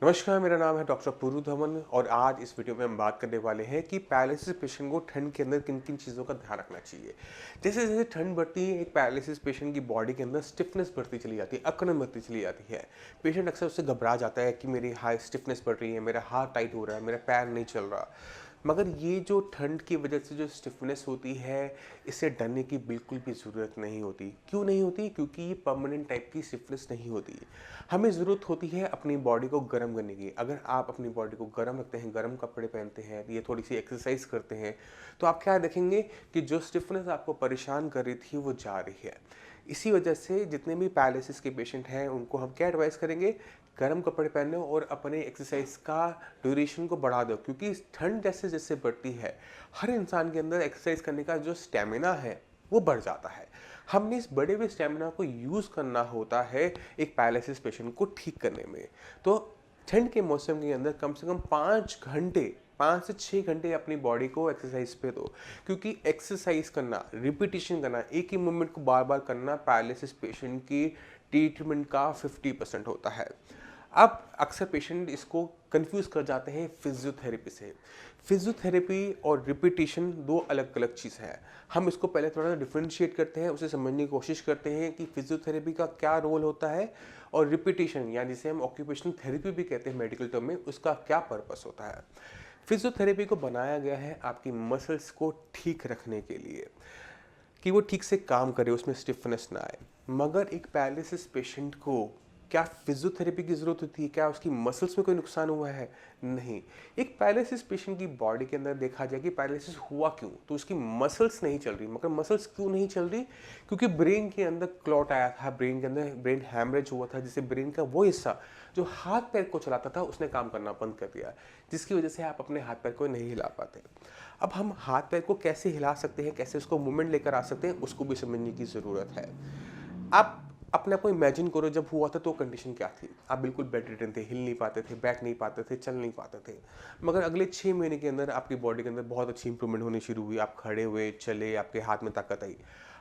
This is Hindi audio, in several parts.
नमस्कार, मेरा नाम है डॉक्टर पूरू धवन और आज इस वीडियो में हम बात करने वाले हैं कि पैरालिसिस पेशेंट को ठंड के अंदर किन-किन चीज़ों का ध्यान रखना चाहिए। जैसे-जैसे ठंड बढ़ती है, एक पैरालिसिस पेशेंट की बॉडी के अंदर स्टिफनेस बढ़ती चली जाती है, अकड़न बढ़ती चली जाती है। पेशेंट अक्सर उससे घबरा जाता है कि मेरी हाई स्टिफनेस बढ़ रही है, मेरा हाथ टाइट हो रहा है, मेरा पैर नहीं चल रहा। मगर ये जो ठंड की वजह से जो स्टिफनेस होती है, इससे डरने की बिल्कुल भी ज़रूरत नहीं होती। क्यों नहीं होती? क्योंकि ये परमानेंट टाइप की स्टिफनेस नहीं होती। हमें ज़रूरत होती है अपनी बॉडी को गर्म करने की। अगर आप अपनी बॉडी को गर्म रखते हैं, गर्म कपड़े पहनते हैं, ये थोड़ी-सी एक्सरसाइज़ करते हैं, तो आप क्या देखेंगे कि जो स्टिफनेस आपको परेशान कर रही थी, वो जा रही है। इसी वजह से जितने भी पैरालिसिस के पेशेंट हैं, उनको हम क्या एडवाइस करेंगे? गर्म कपड़े पहनो और अपने एक्सरसाइज का ड्यूरेशन को बढ़ा दो, क्योंकि ठंड जैसे-जैसे बढ़ती है, हर इंसान के अंदर एक्सरसाइज करने का जो स्टैमिना है, वो बढ़ जाता है। हमने इस बढ़े हुए स्टैमिना को यूज़ करना होता है एक पैरालिसिस पेशेंट को ठीक करने में। तो ठंड के मौसम के अंदर कम से कम 5 घंटे 5 से 6 घंटे अपनी बॉडी को एक्सरसाइज पे दो, क्योंकि एक्सरसाइज करना, रिपीटिशन करना, एक ही मूवमेंट को बार-बार करना पैरालिसिस पेशेंट की ट्रीटमेंट का 50% होता है। अब अक्सर पेशेंट इसको कंफ्यूज कर जाते हैं फिजियोथेरेपी से। फिजियोथेरेपी और रिपीटिशन दो अलग-अलग चीज़ है। हम इसको पहले थोड़ा सा डिफरेंशिएट करते हैं, उसे समझने की कोशिश करते हैं कि फिजियोथेरेपी का क्या रोल होता है और रिपीटिशन या जिसे हम ऑक्यूपेशनल थेरेपी भी कहते हैं मेडिकल टर्म में, उसका क्या पर्पस होता है। फिजियोथेरेपी को बनाया गया है आपकी मसल्स को ठीक रखने के लिए, कि वो ठीक से काम करे, उसमें स्टिफनेस ना आए। मगर एक पैरालिसिस पेशेंट को क्या फिजियोथेरेपी की ज़रूरत होती है? क्या उसकी मसल्स में कोई नुकसान हुआ है? नहीं। एक पैरालिसिस पेशेंट की बॉडी के अंदर देखा जाए कि पैरालिसिस हुआ क्यों? तो उसकी मसल्स नहीं चल रही। मगर मसल्स क्यों नहीं चल रही? क्योंकि ब्रेन के अंदर क्लॉट आया था, ब्रेन के अंदर ब्रेन हैमरेज हुआ था, जिससे ब्रेन का वो हिस्सा जो हाथ-पैर को चलाता था, उसने काम करना बंद कर दिया, जिसकी वजह से आप अपने हाथ-पैर को नहीं हिला पाते। अब हम हाथ-पैर को कैसे हिला सकते हैं, कैसे उसको मूवमेंट लेकर आ सकते हैं, उसको भी समझने की ज़रूरत है। आप अपने आप को इमेजिन करो, जब हुआ था तो कंडीशन क्या थी? आप बिल्कुल बेड रिडन थे, हिल नहीं पाते थे, बैठ नहीं पाते थे, चल नहीं पाते थे। मगर अगले 6 महीने के अंदर आपकी बॉडी के अंदर बहुत अच्छी इंप्रूवमेंट होनी शुरू हुई। आप खड़े हुए, चले, आपके हाथ में ताकत आई।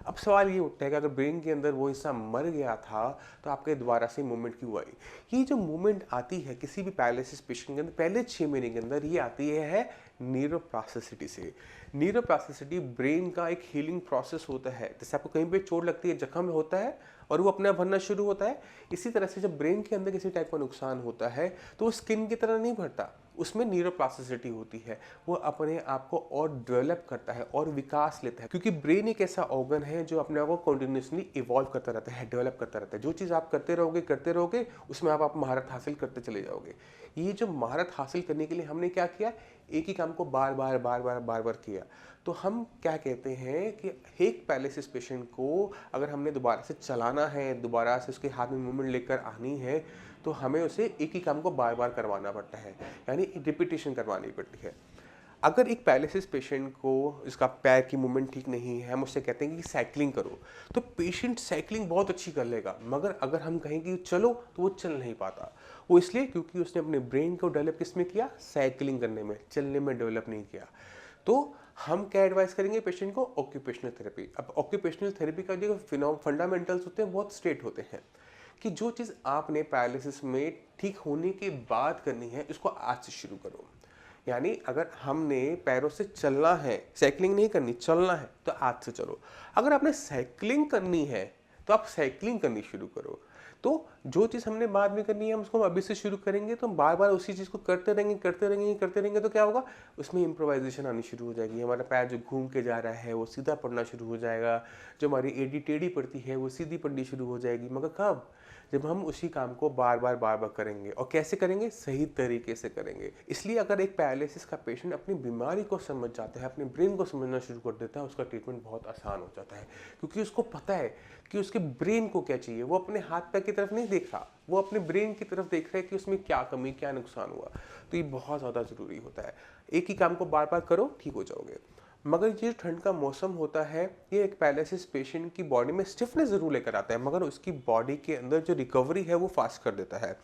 अब सवाल ये उठता है कि अगर ब्रेन के अंदर वो हिस्सा मर गया था, तो आपके दोबारा से मूवमेंट क्यों आई? ये जो मूवमेंट आती है किसी भी पैरालिसिस पेशेंट के अंदर पहले 6 महीने के अंदर, ये आती है न्यूरोप्लास्टिसिटी से। न्यूरोप्लास्टिसिटी ब्रेन का एक हीलिंग प्रोसेस होता है। जैसे आपको कहीं पे चोट लगती है, जख्म होता है और वो अपने आप भरना शुरू होता है। इसी तरह से जब ब्रेन के अंदर किसी टाइप का नुकसान होता है, तो वो स्किन की तरह नहीं भरता, उसमें न्यूरोप्लास्टिसिटी होती है। वो अपने आप को और डेवलप करता है और विकास लेता है, क्योंकि ब्रेन एक ऐसा ऑर्गन है जो अपने आप को कंटिन्यूअसली इवॉल्व करता रहता है, डेवलप करता रहता है। जो चीज़ आप करते रहोगे उसमें आप महारत हासिल करते चले जाओगे। ये जो महारत हासिल करने के लिए हमने क्या किया, एक ही काम को बार बार बार बार बार बार किया। तो हम क्या कहते हैं कि एक पैरालिसिस पेशेंट को अगर हमने दोबारा से चलाना है, दोबारा से उसके हाथ में मूवमेंट लेकर आनी है, तो हमें उसे एक ही काम को बार बार करवाना पड़ता है, यानी रिपीटिशन करवानी पड़ती है। अगर एक पैरालिसिस पेशेंट को इसका पैर की मूवमेंट ठीक नहीं है, हम उससे कहते हैं कि साइकिलिंग करो, तो पेशेंट साइकिलिंग बहुत अच्छी कर लेगा। मगर अगर हम कहें कि चलो, तो वो चल नहीं पाता। वो इसलिए क्योंकि उसने अपने ब्रेन को डेवलप किस में किया? साइकिलिंग करने में, चलने में डेवलप नहीं किया। तो हम क्या एडवाइस करेंगे पेशेंट को? Occupational therapy. अब ऑक्यूपेशनल थेरेपी का जो फंडामेंटल्स होते हैं बहुत स्ट्रेट होते हैं, कि जो चीज़ आपने पैरालिसिस में ठीक होने के बाद करनी है, इसको आज से शुरू करो। यानी अगर हमने पैरों से चलना है, साइकिलिंग नहीं करनी, चलना है, तो आज से चलो। अगर आपने साइकिलिंग करनी है, तो आप साइकिलिंग करनी शुरू करो। तो जो चीज़ हमने बाद में करनी है, हम उसको अभी से शुरू करेंगे, तो हम बार-बार उसी चीज़ को करते रहेंगे, करते रहेंगे, करते रहेंगे, तो क्या होगा? उसमें इम्प्रोवाइज़ेशन आनी शुरू हो जाएगी। हमारा पैर जो घूम के जा रहा है, वो सीधा पड़ना शुरू हो जाएगा। जो हमारी एड़ी टेढ़ी पड़ती है, वो सीधी पड़नी शुरू हो जाएगी। मगर कब? जब हम उसी काम को बार-बार, बार-बार करेंगे। और कैसे करेंगे? सही तरीके से करेंगे। इसलिए अगर एक पैरालिसिस का पेशेंट अपनी बीमारी को समझ जाता है, अपने ब्रेन को समझना शुरू कर देता है, उसका ट्रीटमेंट बहुत आसान हो जाता है। क्योंकि उसको पता है कि उसके ब्रेन को क्या चाहिए। वो अपने हाथ-पैर की तरफ नहीं देख रहा, वो अपने ब्रेन की तरफ देख रहा है कि उसमें क्या कमी, क्या नुकसान हुआ। तो ये बहुत ज़्यादा ज़रूरी होता है। एक ही काम को बार-बार करो, ठीक हो जाओगे। मगर ये ठंड का मौसम होता है, ये एक पैरालिसिस पेशेंट की बॉडी में स्टिफनेस ज़रूर लेकर आता है, मगर उसकी बॉडी के अंदर जो रिकवरी है वो फास्ट कर देता है।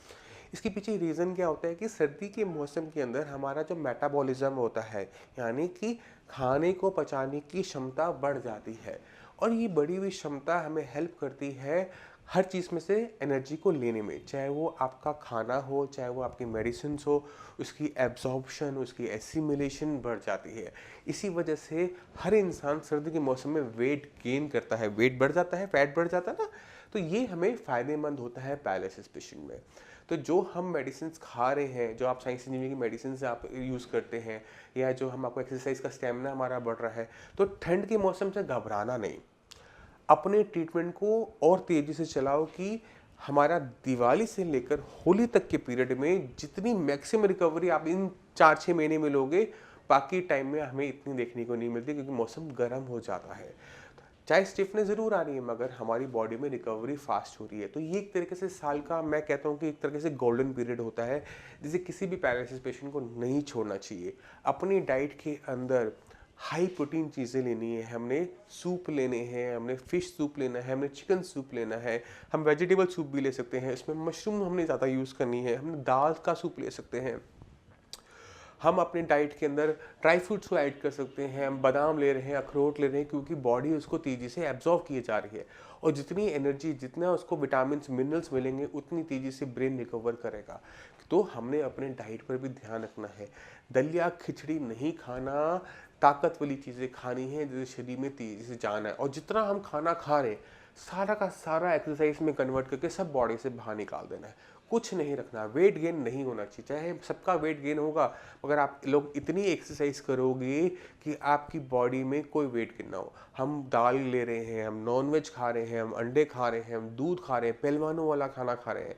इसके पीछे रीज़न क्या होता है कि सर्दी के मौसम के अंदर हमारा जो मेटाबॉलिज्म होता है, यानी कि खाने को पचाने की क्षमता बढ़ जाती है। और ये बढ़ी हुई क्षमता हमें हेल्प करती है हर चीज़ में से एनर्जी को लेने में, चाहे वो आपका खाना हो, चाहे वो आपकी मेडिसिन्स हो, उसकी एब्जॉर्प्शन, उसकी एसिमिलेशन बढ़ जाती है। इसी वजह से हर इंसान सर्दी के मौसम में वेट गेन करता है, वेट बढ़ जाता है, फैट बढ़ जाता है ना, तो ये हमें फ़ायदेमंद होता है पैरालिसिस पेशेंट में। तो जो हम मेडिसिन्स खा रहे हैं, जो आप साइंस इंजीनियरिंग की मेडिसिन्स आप यूज़ करते हैं, या जो हम आपको एक्सरसाइज का स्टेमिना हमारा बढ़ रहा है, तो ठंड के मौसम से घबराना नहीं। अपने ट्रीटमेंट को और तेज़ी से चलाओ कि हमारा दिवाली से लेकर होली तक के पीरियड में जितनी मैक्सिमम रिकवरी आप इन 4-6 महीने में लोगे, बाकी टाइम में हमें इतनी देखने को नहीं मिलती, क्योंकि मौसम गर्म हो जाता है। चाहे स्टिफनेस ज़रूर आ रही है, मगर हमारी बॉडी में रिकवरी फास्ट हो रही है। तो ये एक तरीके से साल का, मैं कहता हूँ कि एक तरीके से गोल्डन पीरियड होता है, जिसे किसी भी पैरालिसिस पेशेंट को नहीं छोड़ना चाहिए। अपनी डाइट के अंदर हाई प्रोटीन चीज़ें लेनी है, हमने सूप लेने हैं, हमने फ़िश सूप लेना है, हमने चिकन सूप लेना है, हम वेजिटेबल सूप भी ले सकते हैं, इसमें मशरूम हमने ज़्यादा यूज़ करनी है, हमने दाल का सूप ले सकते हैं। हम अपने डाइट के अंदर ड्राई फ्रूट्स को ऐड कर सकते हैं, हम बादाम ले रहे हैं, अखरोट ले रहे हैं, क्योंकि बॉडी उसको तेज़ी से एब्जॉर्व किए जा रही है, और जितनी एनर्जी, जितना उसको विटामिन्स मिनरल्स मिलेंगे, उतनी तेज़ी से ब्रेन रिकवर करेगा। तो हमने अपने डाइट पर भी ध्यान रखना है। दलिया खिचड़ी नहीं खाना, ताकत वाली चीज़ें खानी है, जिससे शरीर में तेज़ी से जान है, और जितना हम खाना खा रहे हैं सारा का सारा एक्सरसाइज में कन्वर्ट करके सब बॉडी से बाहर निकाल देना है। कुछ नहीं रखना, वेट गेन नहीं होना चाहिए। चाहे सबका वेट गेन होगा, मगर आप लोग इतनी एक्सरसाइज करोगे कि आपकी बॉडी में कोई वेट गेन ना हो। हम दाल ले रहे हैं, हम नॉनवेज खा रहे हैं, हम अंडे खा रहे हैं, हम दूध खा रहे हैं, पहलवानों वाला खाना खा रहे हैं,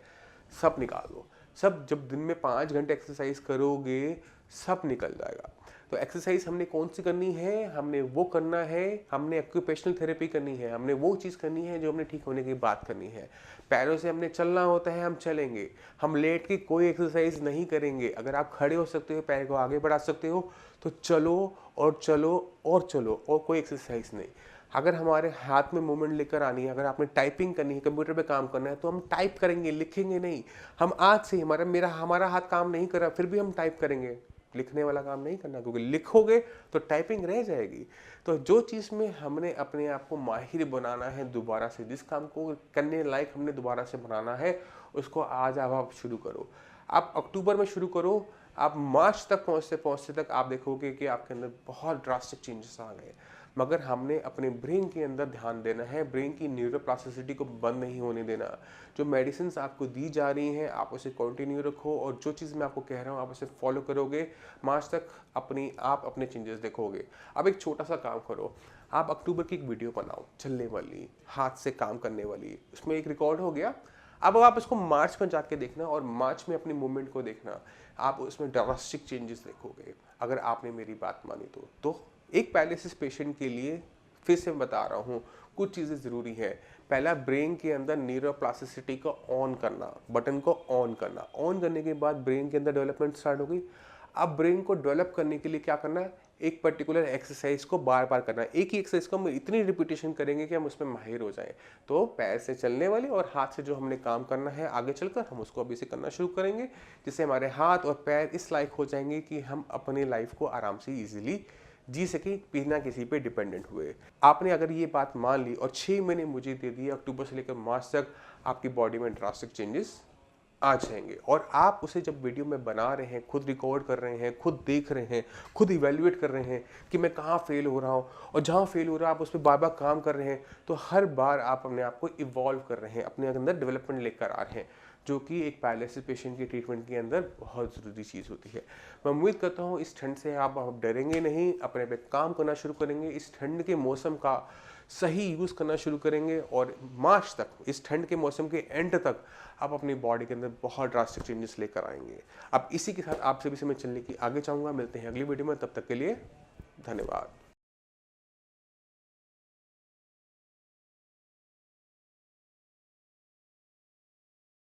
सब निकाल दो। सब जब दिन में 5 घंटे एक्सरसाइज करोगे, सब निकल जाएगा। तो एक्सरसाइज हमने कौन सी करनी है, हमने वो करना है, हमने एक्यूपेशनल थेरेपी करनी है, हमने वो चीज़ करनी है जो हमने ठीक होने की बात करनी है। पैरों से हमने चलना होता है, हम चलेंगे। हम लेट के कोई एक्सरसाइज नहीं करेंगे। अगर आप खड़े हो सकते हो, पैर को आगे बढ़ा सकते हो, तो चलो और चलो और चलो, और कोई एक्सरसाइज नहीं। अगर हमारे हाथ में मूवमेंट लेकर आनी है, अगर आपने टाइपिंग करनी है, कंप्यूटर पे काम करना है, तो हम टाइप करेंगे, लिखेंगे नहीं। हम आज से हमारा हाथ काम नहीं कर रहा, फिर भी हम टाइप करेंगे, लिखने वाला काम नहीं करना, क्योंकि लिखोगे तो टाइपिंग रह जाएगी। तो जो चीज़ में हमने अपने आप को माहिर बनाना है दोबारा से, जिस काम को करने लायक हमने दोबारा से बनाना है, उसको आज आप शुरू करो। आप अक्टूबर में शुरू करो, आप मार्च तक पहुँचते तक आप देखोगे कि आपके अंदर बहुत ड्रास्टिक चेंजेस आ गए। मगर हमने अपने ब्रेन के अंदर ध्यान देना है, ब्रेन की न्यूरोप्लास्टिसिटी को बंद नहीं होने देना। जो मेडिसिन्स आपको दी जा रही हैं, आप उसे कंटिन्यू रखो, और जो चीज़ मैं आपको कह रहा हूँ आप उसे फॉलो करोगे, मार्च तक आप अपने चेंजेस देखोगे। अब एक छोटा सा काम करो, आप अक्टूबर की एक वीडियो बनाओ, चलने वाली, हाथ से काम करने वाली, उसमें एक रिकॉर्ड हो गया। अब आप इसको मार्च में जाके देखना, और मार्च में अपनी मूवमेंट को देखना, आप उसमें ड्रास्टिक चेंजेस देखोगे, अगर आपने मेरी बात मानी तो एक पैरालिसिस पेशेंट के लिए फिर से बता रहा हूँ, कुछ चीज़ें ज़रूरी है। पहला, ब्रेन के अंदर न्यूरोप्लास्टिसिटी को ऑन करना, बटन को ऑन करना। ऑन करने के बाद ब्रेन के अंदर डेवलपमेंट स्टार्ट हो गई। अब ब्रेन को डेवलप करने के लिए क्या करना है, एक पर्टिकुलर एक्सरसाइज को बार बार करना है। एक ही एक्सरसाइज को हम इतनी रिपीटेशन करेंगे कि हम उसमें माहिर हो जाएं। तो पैर से चलने वाली और हाथ से जो हमने काम करना है आगे चलकर, हम उसको अभी से करना शुरू करेंगे, जिससे हमारे हाथ और पैर इस लायक हो जाएंगे कि हम अपनी लाइफ को आराम से ईजिली जी सके, बिना किसी पे डिपेंडेंट हुए। आपने अगर ये बात मान ली और 6 महीने मुझे दे दिए, अक्टूबर से लेकर मार्च तक आपकी बॉडी में ड्रास्टिक चेंजेस आ जाएंगे। और आप उसे जब वीडियो में बना रहे हैं, खुद रिकॉर्ड कर रहे हैं, खुद देख रहे हैं, खुद इवेल्युएट कर रहे हैं कि मैं कहाँ फेल हो रहा हूँ, और जहाँ फेल हो रहा है आप उस पर बार बार काम कर रहे हैं, तो हर बार आप अपने आप को इवॉल्व कर रहे हैं, अपने अंदर डेवलपमेंट लेकर आ रहे हैं, जो कि एक पैरालिसिस पेशेंट की ट्रीटमेंट के अंदर बहुत ज़रूरी चीज़ होती है। मैं उम्मीद करता हूँ इस ठंड से आप डरेंगे नहीं, अपने पे काम करना शुरू करेंगे, इस ठंड के मौसम का सही यूज़ करना शुरू करेंगे, और मार्च तक, इस ठंड के मौसम के एंड तक आप अपनी बॉडी के अंदर बहुत ड्रास्टिक चेंजेस लेकर आएंगे। अब इसी के साथ आप सभी से मैं चलने की आगे चाहूँगा। मिलते हैं अगली वीडियो में, तब तक के लिए धन्यवाद।